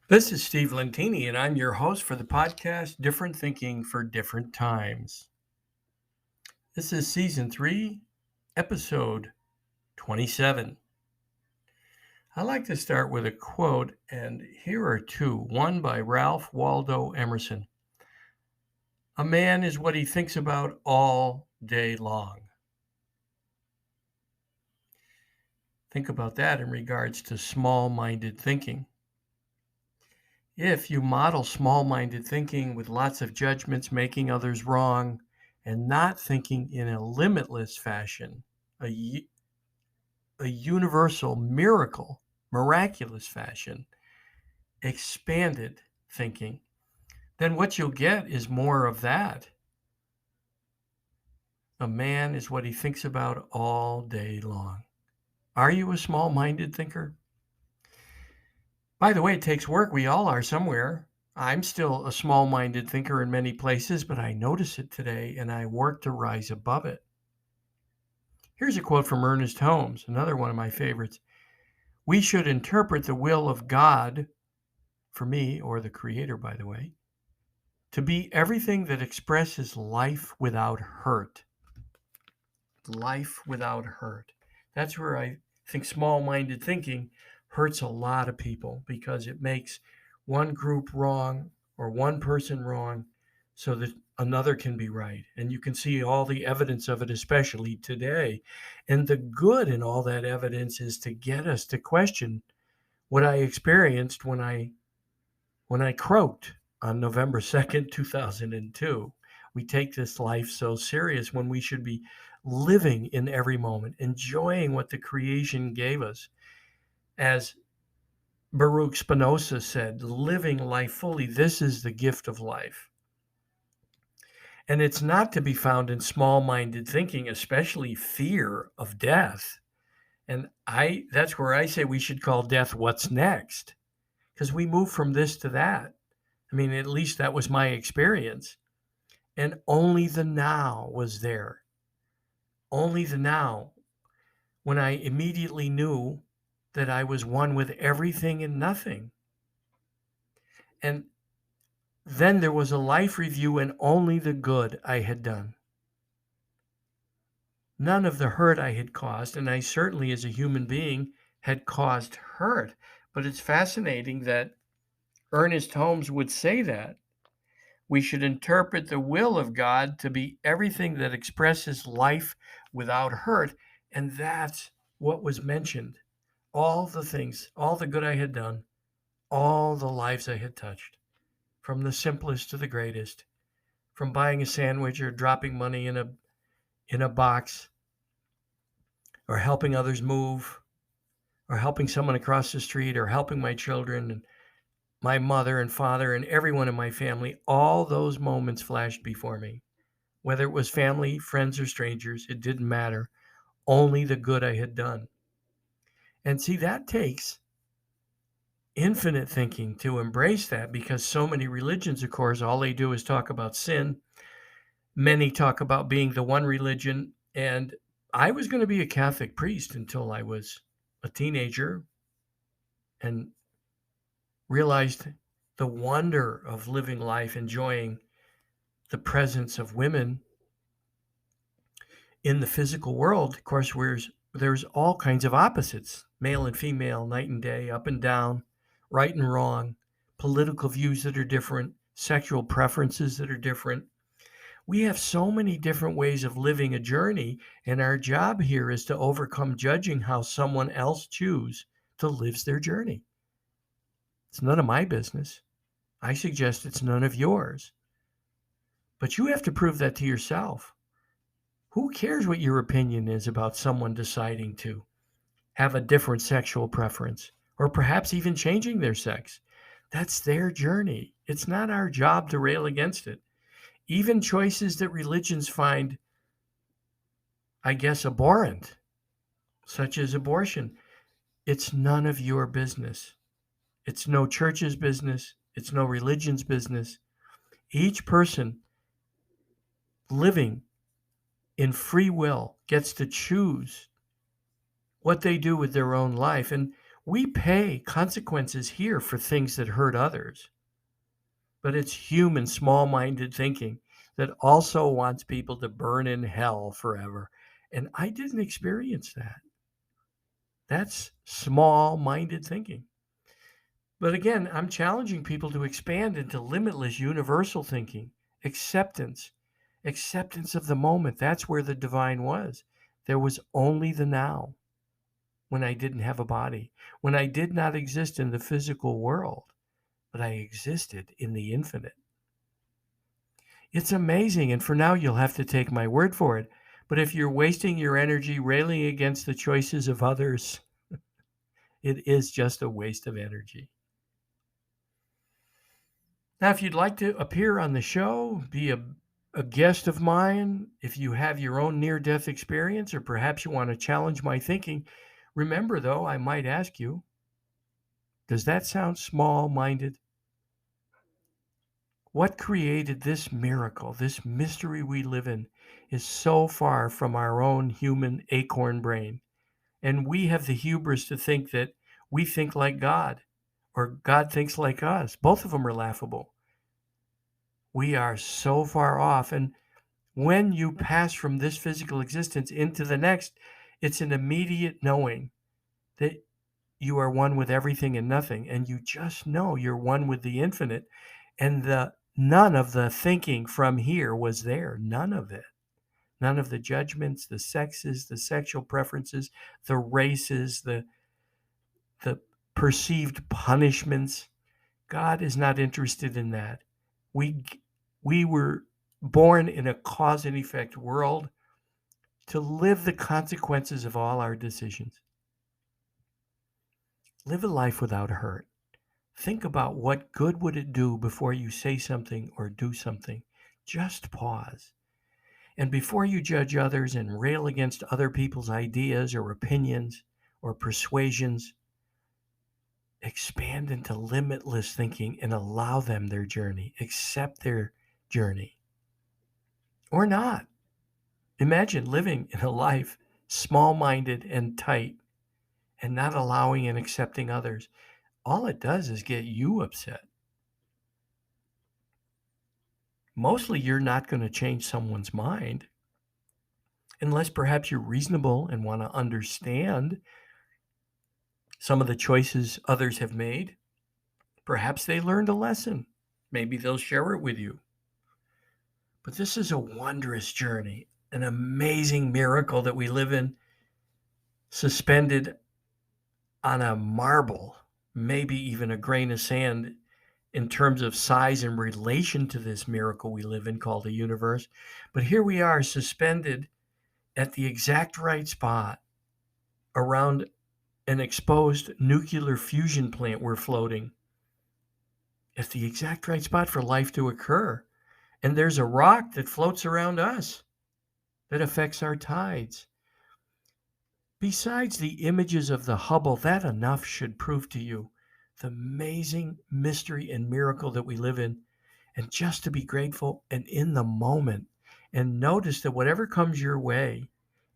This is Steve Lentini, and I'm your host for the podcast Different Thinking for Different Times. This is Season 3, Episode 27. I like to start with a quote, and here are two. One by Ralph Waldo Emerson. A man is what he thinks about all day long. Think about that in regards to small-minded thinking. If you model small-minded thinking with lots of judgments, making others wrong, and not thinking in a limitless fashion, a universal miracle, miraculous fashion, expanded thinking, then what you'll get is more of that. A man is what he thinks about all day long. Are you a small-minded thinker? By the way, it takes work. We all are somewhere. I'm still a small-minded thinker in many places, but I notice it today and I work to rise above it. Here's a quote from Ernest Holmes, another one of my favorites. We should interpret the will of God, for me, or the Creator, by the way, to be everything that expresses life without hurt. Life without hurt. That's where I think small-minded thinking hurts a lot of people because it makes one group wrong or one person wrong so that another can be right. And you can see all the evidence of it, especially today. And the good in all that evidence is to get us to question what I experienced when I croaked on November 2nd, 2002. We take this life so serious when we should be living in every moment, enjoying what the creation gave us. As Baruch Spinoza said, living life fully, this is the gift of life. And it's not to be found in small-minded thinking, especially fear of death. And that's where I say we should call death what's next, because we move from this to that. I mean, at least that was my experience. And only the now was there. Only the now, when I immediately knew that I was one with everything and nothing. And then there was a life review and only the good I had done. None of the hurt I had caused, and I certainly as a human being had caused hurt. But it's fascinating that Ernest Holmes would say that. We should interpret the will of God to be everything that expresses life without hurt. And that's what was mentioned. All the things, all the good I had done, all the lives I had touched, from the simplest to the greatest, from buying a sandwich or dropping money in a box, or helping others move, or helping someone across the street, or helping my children and my mother and father and everyone in my family. All those moments flashed before me. Whether it was family, friends, or strangers, it didn't matter. Only the good I had done. And see, that takes infinite thinking to embrace that, because so many religions, of course, all they do is talk about sin. Many talk about being the one religion. And I was going to be a Catholic priest until I was a teenager and realized the wonder of living life, enjoying the presence of women in the physical world. Of course, there's all kinds of opposites, male and female, night and day, up and down, right and wrong, political views that are different, sexual preferences that are different. We have so many different ways of living a journey, and our job here is to overcome judging how someone else chooses to live their journey. It's none of my business. I suggest it's none of yours. But you have to prove that to yourself. Who cares what your opinion is about someone deciding to have a different sexual preference, or perhaps even changing their sex? That's their journey. It's not our job to rail against it. Even choices that religions find, I guess, abhorrent, such as abortion, it's none of your business. It's no church's business. It's no religion's business. Each person living in free will gets to choose what they do with their own life. And We pay consequences here for things that hurt others, but it's human, small minded thinking that also wants people to burn in hell forever. And I didn't experience that. That's small minded thinking. But again, I'm challenging people to expand into limitless universal thinking, acceptance, acceptance of the moment. That's where the divine was. There was only the now when I didn't have a body, when I did not exist in the physical world, but I existed in the infinite. It's amazing. And for now, you'll have to take my word for it. But if you're wasting your energy railing against the choices of others, it is just a waste of energy. Now, if you'd like to appear on the show, be a guest of mine, if you have your own near death experience, or perhaps you want to challenge my thinking, remember, though, I might ask you, does that sound small minded? What created this miracle, this mystery we live in, is so far from our own human acorn brain. And we have the hubris to think that we think like God or God thinks like us. Both of them are laughable. We are so far off. And when you pass from this physical existence into the next, it's an immediate knowing that you are one with everything and nothing. And you just know you're one with the infinite. And none of the thinking from here was there. None of it. None of the judgments, the sexes, the sexual preferences, the races, the perceived punishments. God is not interested in that. We were born in a cause and effect world to live the consequences of all our decisions. Live a life without hurt. Think about what good would it do before you say something or do something. Just pause. And before you judge others and rail against other people's ideas or opinions or persuasions, expand into limitless thinking and allow them their journey. Accept their journey. Or not. Imagine living in a life small-minded and tight and not allowing and accepting others. All it does is get you upset. Mostly you're not going to change someone's mind unless perhaps you're reasonable and want to understand some of the choices others have made. Perhaps they learned a lesson. Maybe they'll share it with you. But this is a wondrous journey, an amazing miracle that we live in, suspended on a marble, maybe even a grain of sand in terms of size in relation to this miracle we live in called the universe. But here we are suspended at the exact right spot around an exposed nuclear fusion plant we're floating. It's the exact right spot for life to occur. And there's a rock that floats around us that affects our tides. Besides the images of the Hubble, that enough should prove to you the amazing mystery and miracle that we live in. And just to be grateful and in the moment and notice that whatever comes your way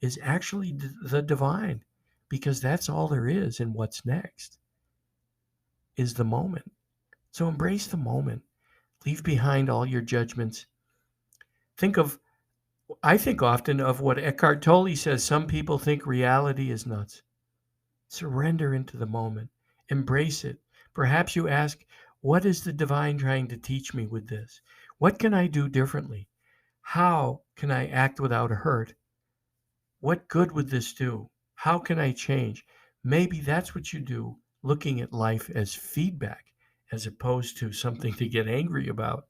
is actually the divine, because that's all there is. And what's next is the moment. So embrace the moment. Leave behind all your judgments. I think often of what Eckhart Tolle says. Some people think reality is nuts. Surrender into the moment. Embrace it. Perhaps you ask, what is the divine trying to teach me with this? What can I do differently? How can I act without hurt? What good would this do? How can I change? Maybe that's what you do, looking at life as feedback as opposed to something to get angry about.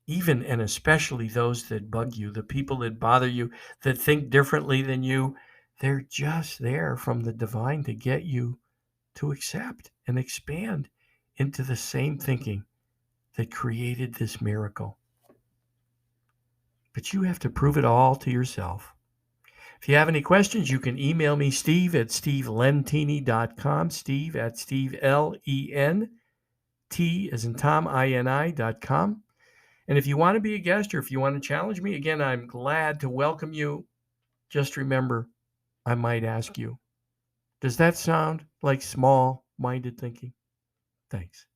Even and especially those that bug you, the people that bother you, that think differently than you, they're just there from the divine to get you to accept and expand into the same thinking that created this miracle. But you have to prove it all to yourself. If you have any questions, you can email me, steve@stevelentini.com, steve@steve, as in Tom, INI.com. And if you want to be a guest or if you want to challenge me, again, I'm glad to welcome you. Just remember, I might ask you. Does that sound like small minded thinking? Thanks.